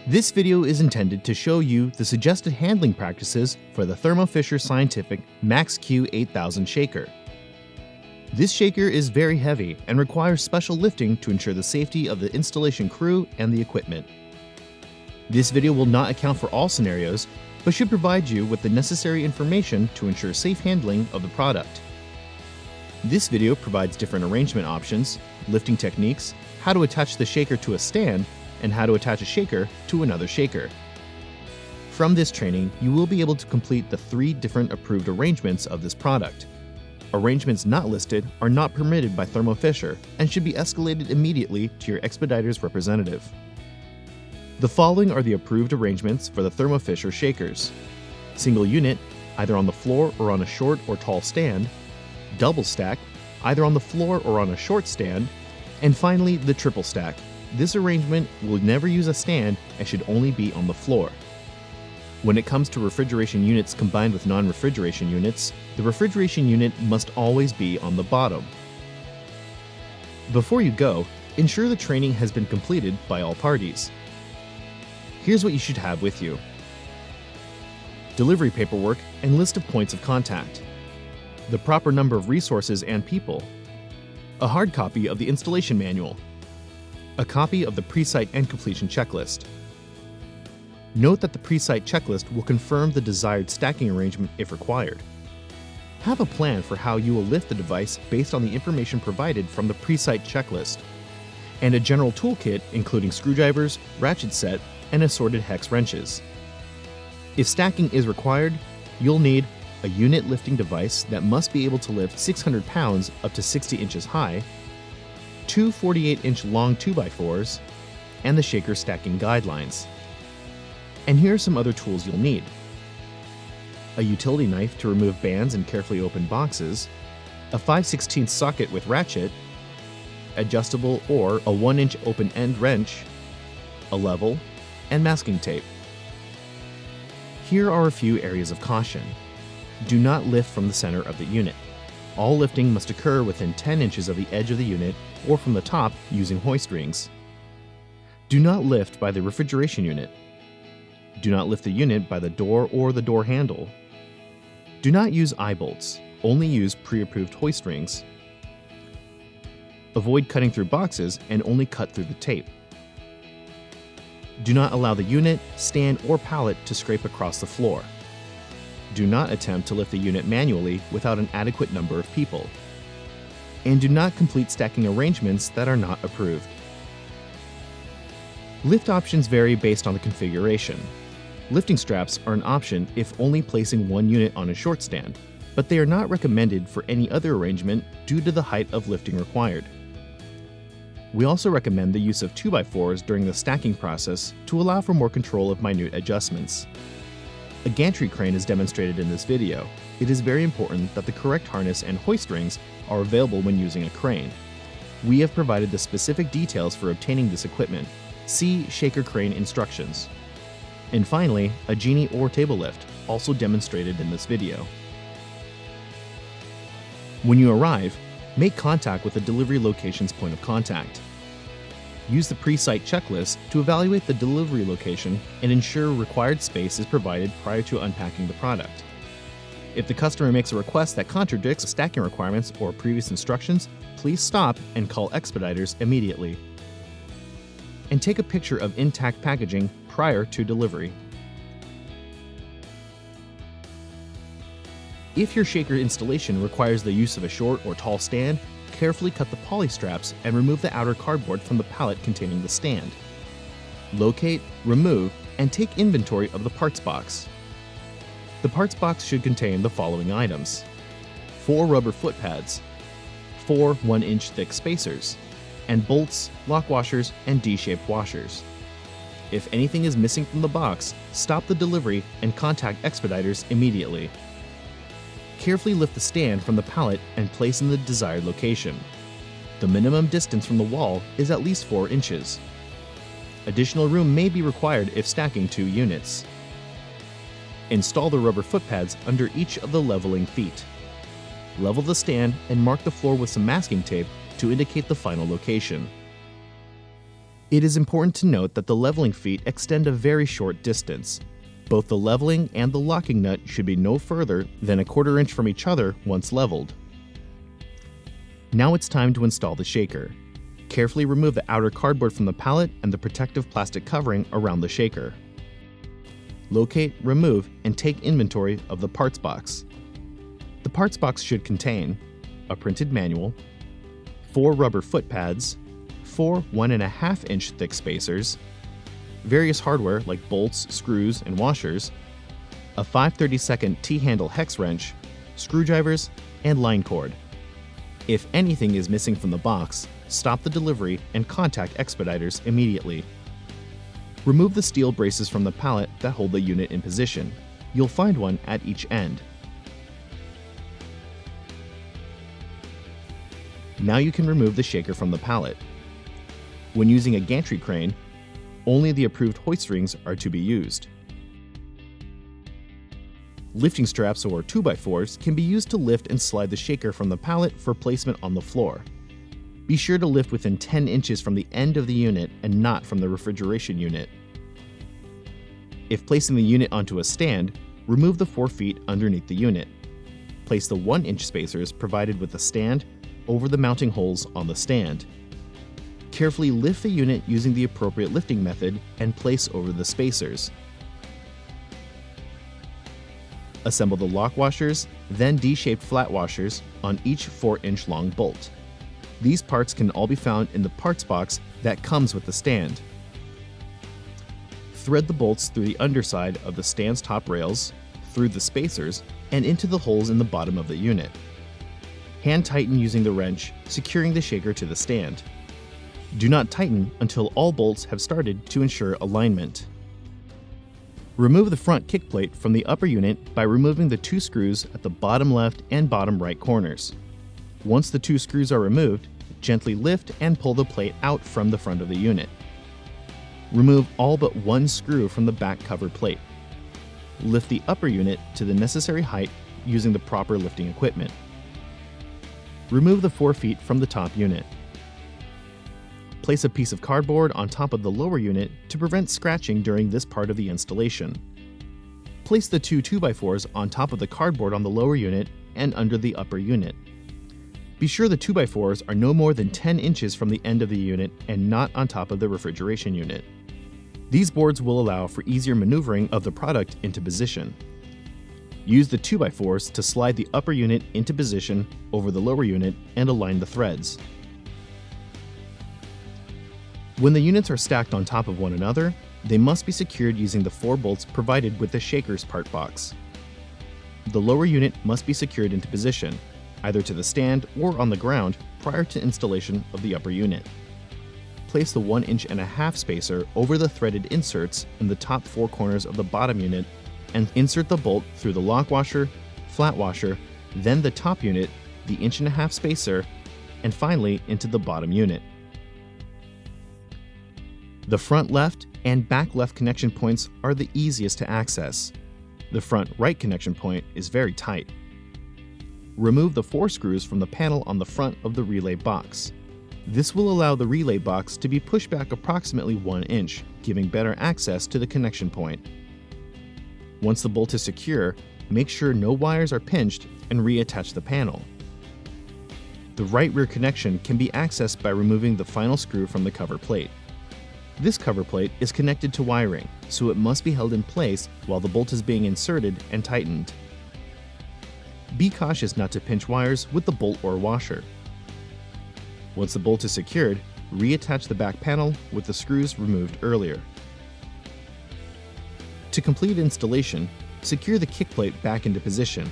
This video is intended to show you the suggested handling practices for the Thermo Fisher Scientific MaxQ8000 shaker. This shaker is very heavy and requires special lifting to ensure the safety of the installation crew and the equipment. This video will not account for all scenarios, but should provide you with the necessary information to ensure safe handling of the product. This video provides different arrangement options, lifting techniques, how to attach the shaker to a stand, and how to attach a shaker to another shaker. From this training, you will be able to complete the 3 different approved arrangements of this product. Arrangements not listed are not permitted by Thermo Fisher and should be escalated immediately to your expediter's representative. The following are the approved arrangements for the Thermo Fisher shakers: single unit, either on the floor or on a short or tall stand; double stack, either on the floor or on a short stand; and finally the triple stack. This arrangement will never use a stand and should only be on the floor. When it comes to refrigeration units combined with non-refrigeration units, the refrigeration unit must always be on the bottom. Before you go, ensure the training has been completed by all parties. Here's what you should have with you: delivery paperwork and list of points of contact, the proper number of resources and people, a hard copy of the installation manual, a copy of the pre-site and completion checklist. Note that the pre-site checklist will confirm the desired stacking arrangement if required. Have a plan for how you will lift the device based on the information provided from the pre-site checklist, and a general toolkit including screwdrivers, ratchet set, and assorted hex wrenches. If stacking is required, you'll need a unit lifting device that must be able to lift 600 pounds up to 60 inches high, 2 48-inch long 2x4s, and the shaker stacking guidelines. And here are some other tools you'll need: a utility knife to remove bands and carefully open boxes, a 5/16 socket with ratchet, adjustable or a 1-inch open end wrench, a level, and masking tape. Here are a few areas of caution. Do not lift from the center of the unit. All lifting must occur within 10 inches of the edge of the unit or from the top using hoist rings. Do not lift by the refrigeration unit. Do not lift the unit by the door or the door handle. Do not use eye bolts. Only use pre-approved hoist rings. Avoid cutting through boxes and only cut through the tape. Do not allow the unit, stand, or pallet to scrape across the floor. Do not attempt to lift the unit manually without an adequate number of people. And do not complete stacking arrangements that are not approved. Lift options vary based on the configuration. Lifting straps are an option if only placing one unit on a short stand, but they are not recommended for any other arrangement due to the height of lifting required. We also recommend the use of 2x4s during the stacking process to allow for more control of minute adjustments. A gantry crane is demonstrated in this video. It is very important that the correct harness and hoist rings are available when using a crane. We have provided the specific details for obtaining this equipment. See shaker crane instructions. And finally, a genie or table lift, also demonstrated in this video. When you arrive, make contact with the delivery location's point of contact. Use the pre-site checklist to evaluate the delivery location and ensure required space is provided prior to unpacking the product. If the customer makes a request that contradicts stacking requirements or previous instructions, please stop and call expediters immediately. And take a picture of intact packaging prior to delivery. If your shaker installation requires the use of a short or tall stand, carefully cut the poly straps and remove the outer cardboard from the pallet containing the stand. Locate, remove, and take inventory of the parts box. The parts box should contain the following items: 4 rubber foot pads, 4 1-inch thick spacers, and bolts, lock washers, and D-shaped washers. If anything is missing from the box, stop the delivery and contact expediters immediately. Carefully lift the stand from the pallet and place in the desired location. The minimum distance from the wall is at least 4 inches. Additional room may be required if stacking 2 units. Install the rubber foot pads under each of the leveling feet. Level the stand and mark the floor with some masking tape to indicate the final location. It is important to note that the leveling feet extend a very short distance. Both the leveling and the locking nut should be no further than 1/4 inch from each other once leveled. Now it's time to install the shaker. Carefully remove the outer cardboard from the pallet and the protective plastic covering around the shaker. Locate, remove, and take inventory of the parts box. The parts box should contain a printed manual, 4 rubber foot pads, 4 1.5 inch thick spacers, various hardware like bolts, screws, and washers, a 5/32 T-handle hex wrench, screwdrivers, and line cord. If anything is missing from the box, stop the delivery and contact Expeditors immediately. Remove the steel braces from the pallet that hold the unit in position. You'll find one at each end. Now you can remove the shaker from the pallet. When using a gantry crane, only the approved hoist rings are to be used. Lifting straps or 2x4s can be used to lift and slide the shaker from the pallet for placement on the floor. Be sure to lift within 10 inches from the end of the unit and not from the refrigeration unit. If placing the unit onto a stand, remove the 4 feet underneath the unit. Place the 1-inch spacers provided with the stand over the mounting holes on the stand. Carefully lift the unit using the appropriate lifting method and place over the spacers. Assemble the lock washers, then D-shaped flat washers on each 4-inch long bolt. These parts can all be found in the parts box that comes with the stand. Thread the bolts through the underside of the stand's top rails, through the spacers, and into the holes in the bottom of the unit. Hand tighten using the wrench, securing the shaker to the stand. Do not tighten until all bolts have started to ensure alignment. Remove the front kick plate from the upper unit by removing the 2 screws at the bottom left and bottom right corners. Once the 2 screws are removed, gently lift and pull the plate out from the front of the unit. Remove all but 1 screw from the back cover plate. Lift the upper unit to the necessary height using the proper lifting equipment. Remove the 4 feet from the top unit. Place a piece of cardboard on top of the lower unit to prevent scratching during this part of the installation. Place the 2 2x4s on top of the cardboard on the lower unit and under the upper unit. Be sure the 2x4s are no more than 10 inches from the end of the unit and not on top of the refrigeration unit. These boards will allow for easier maneuvering of the product into position. Use the 2x4s to slide the upper unit into position over the lower unit and align the threads. When the units are stacked on top of one another, they must be secured using the 4 bolts provided with the shaker's part box. The lower unit must be secured into position, either to the stand or on the ground prior to installation of the upper unit. Place the 1.5 inch spacer over the threaded inserts in the top 4 corners of the bottom unit and insert the bolt through the lock washer, flat washer, then the top unit, the 1.5 inch spacer, and finally into the bottom unit. The front left and back left connection points are the easiest to access. The front right connection point is very tight. Remove the 4 screws from the panel on the front of the relay box. This will allow the relay box to be pushed back approximately 1 inch, giving better access to the connection point. Once the bolt is secure, make sure no wires are pinched and reattach the panel. The right rear connection can be accessed by removing the final screw from the cover plate. This cover plate is connected to wiring, so it must be held in place while the bolt is being inserted and tightened. Be cautious not to pinch wires with the bolt or washer. Once the bolt is secured, reattach the back panel with the screws removed earlier. To complete installation, secure the kick plate back into position.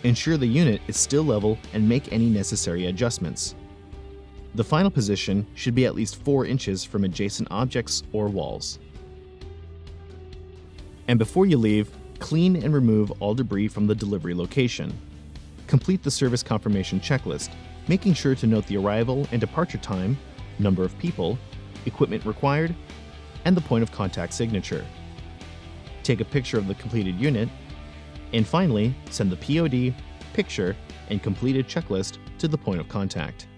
Ensure the unit is still level and make any necessary adjustments. The final position should be at least 4 inches from adjacent objects or walls. And before you leave, clean and remove all debris from the delivery location. Complete the service confirmation checklist, making sure to note the arrival and departure time, number of people, equipment required, and the point of contact signature. Take a picture of the completed unit, and finally, send the POD, picture, and completed checklist to the point of contact.